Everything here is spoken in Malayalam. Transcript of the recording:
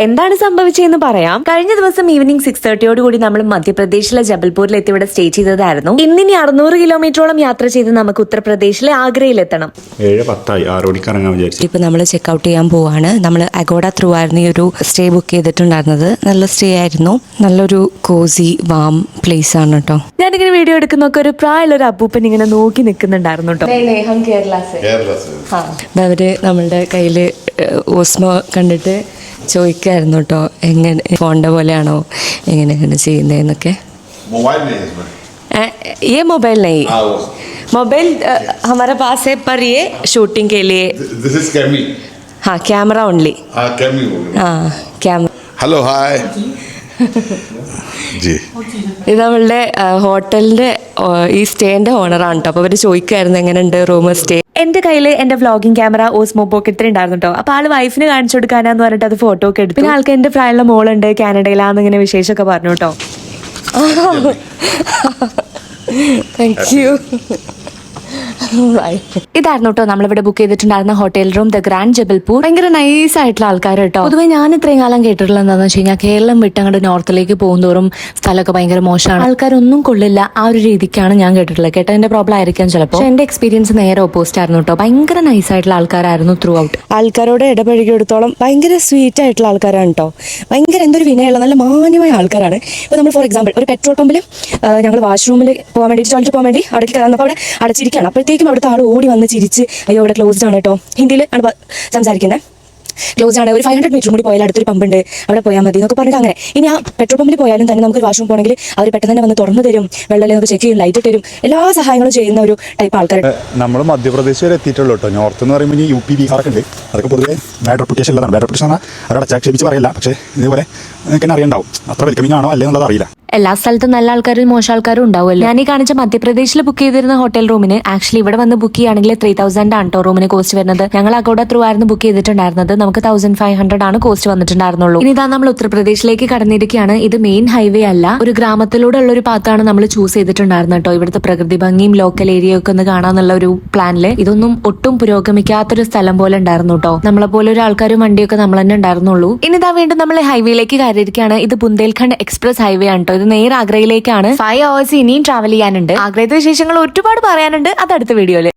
എന്താണ് സംഭവിച്ചതെന്ന് പറയാം. കഴിഞ്ഞ ദിവസം ഈവനിങ് 6:30 കൂടി നമ്മൾ മധ്യപ്രദേശിലെ ജബൽപൂരിൽ എത്തി ഇവിടെ സ്റ്റേ ചെയ്തതായിരുന്നു. ഇന്നിനി 600 കിലോമീറ്ററോളം യാത്ര ചെയ്ത് നമുക്ക് ഉത്തർപ്രദേശിലെ ആഗ്രയിലെത്തണം. 7:10 ഇപ്പൊ നമ്മൾ ചെക്ക്ഔട്ട് ചെയ്യാൻ പോവാണ്. നമ്മൾ അഗോഡ ത്രൂ ആയിരുന്നു ഈ ഒരു സ്റ്റേ ബുക്ക് ചെയ്തിട്ടുണ്ടായിരുന്നത്. നല്ല സ്റ്റേ ആയിരുന്നു. നല്ലൊരു കോസി വാം പ്ലേസ് ആണ് കേട്ടോ. ഞാനിങ്ങനെ വീഡിയോ എടുക്കുന്നൊക്കെ ഒരു പ്രായമുള്ള ഒരു അപ്പൂപ്പൻ ഇങ്ങനെ നോക്കി നിൽക്കുന്നുണ്ടായിരുന്നു കേട്ടോ. അവര് നമ്മളുടെ കയ്യില് ഓസ്മോ കണ്ടിട്ട് ചോദിക്കായിരുന്നു കേട്ടോ, എങ്ങനെ ഫോണിന്റെ പോലെയാണോ എങ്ങനെയാണ് ചെയ്യുന്നതെന്നൊക്കെ. ये मोबाइल नहीं, मोबाइल हमारे पास है पर ये शूटिंग के लिए. This is Cammy. हाँ, कैमरा ओनली. Cammy. हाँ, कैमरा. Hello, hi. जी. ഇത് നമ്മളുടെ ഹോട്ടലിന്റെ ഈ സ്റ്റേന്റെ ഓണറാണ് കേട്ടോ. അപ്പൊ അവര് ചോദിക്കായിരുന്നു എങ്ങനെയുണ്ട് റൂം സ്റ്റേ. എന്റെ കയ്യിൽ എന്റെ വ്ളോഗിംഗ് ക്യാമറ ഓസ്മോ പോക്കറ്റ് 3 ഉണ്ടായിരുന്നു കേട്ടോ. അപ്പൊ ആള് വൈഫിന് കാണിച്ചു കൊടുക്കാനാന്ന് പറഞ്ഞിട്ട് അത് ഫോട്ടോ ഒക്കെ എടുത്തു. പിന്നെ ആൾക്ക് എന്റെ പ്രായമുള്ള മോളുണ്ട്, കാനഡയിലാന്ന് ഇങ്ങനെ വിശേഷമൊക്കെ പറഞ്ഞു കേട്ടോ. Thank you. ഇതായിരുന്നു കേട്ടോ നമ്മളിവിടെ ബുക്ക് ചെയ്തിട്ടുണ്ടായിരുന്ന hotel room, the grand Jabalpur. ഭയങ്കര നൈസ് ആയിട്ടുള്ള ആൾക്കാർ കേട്ടോ. പൊതുവെ ഞാൻ ഇത്രയും കാലം കേട്ടിട്ടുള്ളത് എന്താണെന്ന് വെച്ച് കഴിഞ്ഞാൽ കേരളം വിട്ട് അങ്ങോട്ട് നോർത്തിലേക്ക് പോകുന്തോറും സ്ഥലമൊക്കെ ഭയങ്കര മോശമാണ്, ആൾക്കാരൊന്നും കൊള്ളില്ല, ആ ഒരു രീതിക്കാണ് ഞാൻ കേട്ടിട്ടുള്ളത്. കേട്ടതിന്റെ പ്രോബ്ലം ആയിരിക്കാം ചിലപ്പോൾ. എന്റെ എക്സ്പീരിയൻസ് നേരെ ഓപ്പോസിറ്റ് ആയിരുന്നു കേട്ടോ. ഭയങ്കര നൈസ് ആയിട്ടുള്ള ആൾക്കാരായിരുന്നു ത്രൂ ഔട്ട്. ആൾക്കാരോട് ഇടപഴകിയെടുത്തോളം ഭയങ്കര സ്വീറ്റ് ആയിട്ടുള്ള ആൾക്കാരാണ് കേട്ടോ. ഭയങ്കര എന്തൊരു വിനയുള്ള നല്ല മാന്യമായ ആൾക്കാരാണ്. ഇപ്പോൾ നമ്മൾ ഫോർ എക്സാമ്പിൾ ഒരു പെട്രോൾ പമ്പിൽ ഞങ്ങൾ വാഷ്റൂമിൽ പോകാൻ വേണ്ടി ടോയ്ലറ്റ് പോകാൻ വേണ്ടി അവിടെ കയറുന്നപ്പോൾ അവിടെ അടച്ചിരിക്കുകയാണ്. അപ്പോഴത്തേക്കും അവിടുത്തെ ആൾ ഓടി വന്ന് ചിരിച്ച് അയ്യോ ഇവിടെ ക്ലോസ്ഡ് ആണ് കേട്ടോ, ഹിന്ദിയിൽ ആണ് സംസാരിക്കുന്നത്. ക്ലോസ്ഡ് ആണ്, ഒരു 500 മീറ്റർ കൂടി പോയാൽ അടുത്തൊരു പമ്പുണ്ട്, അവിടെ പോയാൽ മതി എന്നൊക്കെ പറഞ്ഞിട്ട് അങ്ങനെ. ഇനി ആ പെട്രോൾ പമ്പിൽ പോയാലും തന്നെ നമുക്ക് വാഷ്റൂം പോകണമെങ്കിൽ അവർ പെട്ടെന്ന് തന്നെ വന്ന് തുറന്നു തരും, വെള്ളം നമുക്ക് ചെക്ക് ചെയ്യും, ലൈറ്റ് തരും, എല്ലാ സഹായങ്ങളും ചെയ്യുന്ന ഒരു ടൈപ്പ് ആൾക്കാർ. നമ്മൾ മധ്യപ്രദേശ് വരെ എത്തിയിട്ടുള്ളൂ കേട്ടോ. നോർത്ത് എന്ന് പറയുമ്പോൾ ഈ UP ബീഹാറൊക്കെ ഉണ്ട്. അതൊക്കെ പൊതുവെ ബാഡ് റെപ്യൂട്ടേഷൻ ഉള്ളതാണ്. ബാഡ് റെപ്യൂട്ടേഷൻ ആണ് അവരുടെ ആക്ഷേപിച്ച് പറയില്ല, പക്ഷേ ഇതേപോലെ എനിക്ക് അറിയണ്ടാവും അത്ര വെൽക്കമിങ് ആണോ അല്ലേ എന്നുള്ളത് അറിയില്ല. എല്ലാ സ്ഥലത്തും നല്ല ആൾക്കാരും മോശം ആൾക്കാരും ഉണ്ടാവുമല്ലോ. ഞാൻ ഈ കാണിച്ച മധ്യപ്രദേശിൽ ബുക്ക് ചെയ്തിരുന്ന ഹോട്ടൽ റൂമിന് ആക്ച്വലി ഇവിടെ വന്ന് ബുക്ക് ചെയ്യുകയാണെങ്കിൽ 3000 ആണ് കേട്ടോ റൂമിന് കോസ്റ്റ് വരുന്നത്. ഞങ്ങൾ അഗോഡ ത്രൂ ആയിരുന്നു ബുക്ക് ചെയ്തിട്ടുണ്ടായിരുന്നത്. നമുക്ക് 1500 ആണ് കോസ്റ്റ് വന്നിട്ടുണ്ടായിരുന്നുള്ളൂ. ഇനി ഇതാ നമ്മൾ ഉത്തർപ്രദേശിലേക്ക് കടന്നിരിക്കുകയാണ്. ഇത് മെയിൻ ഹൈവേ അല്ല, ഒരു ഗ്രാമത്തിലൂടെ ഉള്ള ഒരു പാത്താണ് നമ്മൾ ചൂസ് ചെയ്തിട്ടുണ്ടായിരുന്നത് കേട്ടോ. ഇവിടുത്തെ പ്രകൃതി ഭംഗിയും ലോക്കൽ ഏരിയ ഒക്കെ ഒന്ന് കാണാന്നുള്ള ഒരു പ്ലാനില് ഇതൊന്നും ഒട്ടും പുരോഗമിക്കാത്തൊരു സ്ഥലം പോലെ ഉണ്ടായിരുന്നു കേട്ടോ. നമ്മളെ പോലെ ഒരു ആൾക്കാരും വണ്ടിയൊക്കെ നമ്മൾ തന്നെ ഉണ്ടായിരുന്നുള്ളൂ. ഇനി ഇതാ വീണ്ടും നമ്മൾ ഹൈവേയിലേക്ക് കയറിയിരിക്കുകയാണ്. ഇത് ബുന്ദേൽഖണ്ഡ് എക്സ്പ്രസ് ഹൈവേ ആണ് കേട്ടോ. ഇത് നേരെ ആഗ്രയിലേക്കാണ്. 5 hours ഇനിയും ട്രാവൽ ചെയ്യാനുണ്ട്. ആഗ്രഹത്തെ വിശേഷങ്ങൾ ഒരുപാട് പറയാനുണ്ട്, അത് അടുത്ത വീഡിയോയില്.